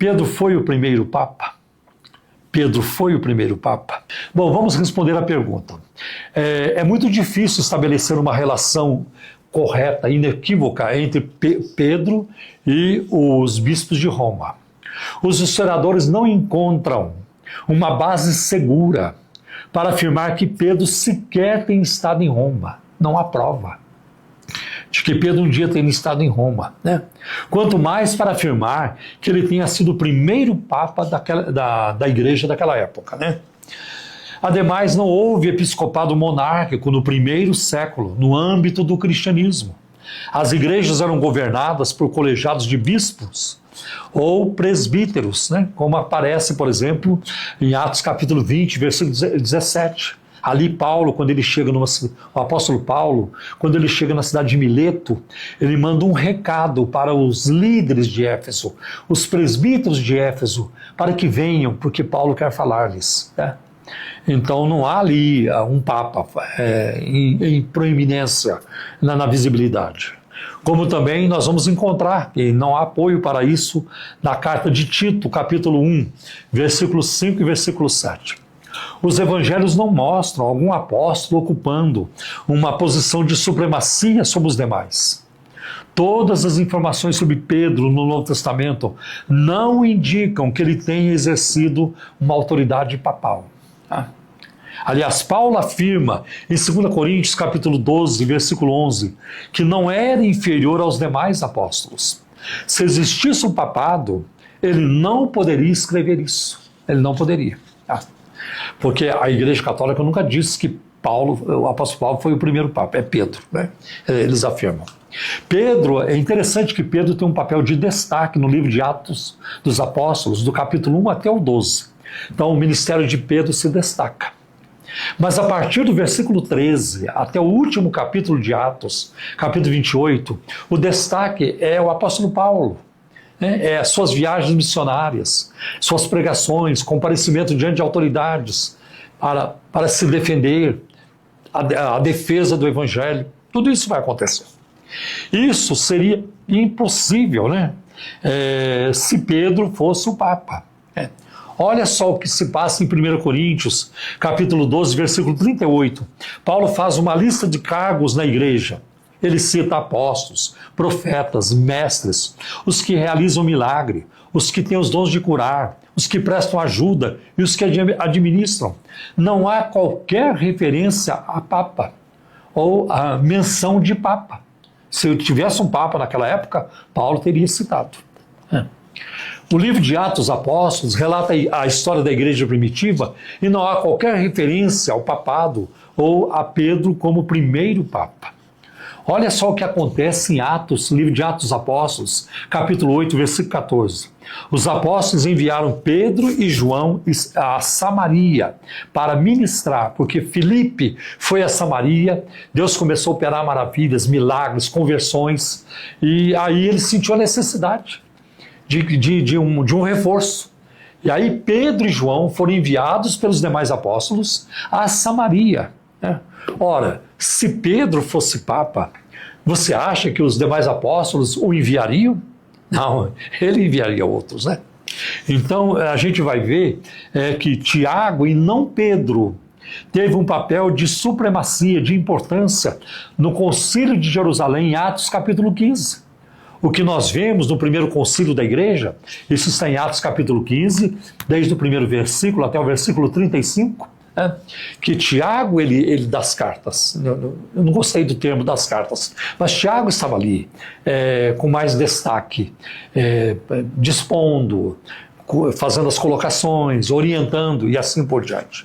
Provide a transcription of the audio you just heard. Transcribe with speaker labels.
Speaker 1: Pedro foi o primeiro Papa? Pedro foi o primeiro Papa? Bom, vamos responder a pergunta. É muito difícil estabelecer uma relação correta, inequívoca entre Pedro e os bispos de Roma. Os historiadores não encontram uma base segura para afirmar que Pedro sequer tem estado em Roma. Não há prova de que Pedro um dia tenha estado em Roma, né? Quanto mais para afirmar que ele tenha sido o primeiro Papa da igreja daquela época, né? Ademais, não houve episcopado monárquico no primeiro século, no âmbito do cristianismo. As igrejas eram governadas por colegiados de bispos ou presbíteros, né? Como aparece, por exemplo, em Atos capítulo 20, versículo 17. Ali Paulo, quando ele chega o apóstolo Paulo, quando ele chega na cidade de Mileto, ele manda um recado para os líderes de Éfeso, os presbíteros de Éfeso, para que venham, porque Paulo quer falar-lhes, né? Então não há ali um Papa em proeminência na visibilidade. Como também nós vamos encontrar, e não há apoio para isso, na carta de Tito, capítulo 1, versículos 5 e versículo 7. Os evangelhos não mostram algum apóstolo ocupando uma posição de supremacia sobre os demais. Todas as informações sobre Pedro no Novo Testamento não indicam que ele tenha exercido uma autoridade papal. Aliás, Paulo afirma em 2 Coríntios capítulo 12, versículo 11, que não era inferior aos demais apóstolos. Se existisse um papado, ele não poderia escrever isso. Ele não poderia. Porque a Igreja Católica nunca disse que o apóstolo Paulo foi o primeiro Papa, é Pedro, né? Eles afirmam. Pedro, é interessante que Pedro tem um papel de destaque no livro de Atos dos Apóstolos, do capítulo 1 até o 12. Então o ministério de Pedro se destaca. Mas a partir do versículo 13 até o último capítulo de Atos, capítulo 28, o destaque é o apóstolo Paulo. Suas viagens missionárias, suas pregações, comparecimento diante de autoridades para se defender, a defesa do evangelho, tudo isso vai acontecer. Isso seria impossível, né? Se Pedro fosse o Papa. Olha só o que se passa em 1 Coríntios, capítulo 12, versículo 38. Paulo faz uma lista de cargos na igreja. Ele cita apóstolos, profetas, mestres, os que realizam milagre, os que têm os dons de curar, os que prestam ajuda e os que administram. Não há qualquer referência a Papa ou a menção de Papa. Se eu tivesse um Papa naquela época, Paulo teria citado. O livro de Atos dos Apóstolos relata a história da igreja primitiva e não há qualquer referência ao papado ou a Pedro como primeiro Papa. Olha só o que acontece em Atos, livro de Atos dos Apóstolos, capítulo 8, versículo 14. Os apóstolos enviaram Pedro e João a Samaria para ministrar, porque Filipe foi a Samaria, Deus começou a operar maravilhas, milagres, conversões, e aí ele sentiu a necessidade de um reforço. E aí Pedro e João foram enviados pelos demais apóstolos a Samaria. Ora, se Pedro fosse Papa, você acha que os demais apóstolos o enviariam? Não, ele enviaria outros, né? Então a gente vai ver que Tiago e não Pedro teve um papel de supremacia, de importância no Concílio de Jerusalém, em Atos capítulo 15. O que nós vemos no primeiro concílio da igreja, isso está em Atos capítulo 15, desde o primeiro versículo até o versículo 35, que Tiago, ele das cartas, eu não gostei do termo das cartas, mas Tiago estava ali com mais destaque, dispondo, fazendo as colocações, orientando e assim por diante.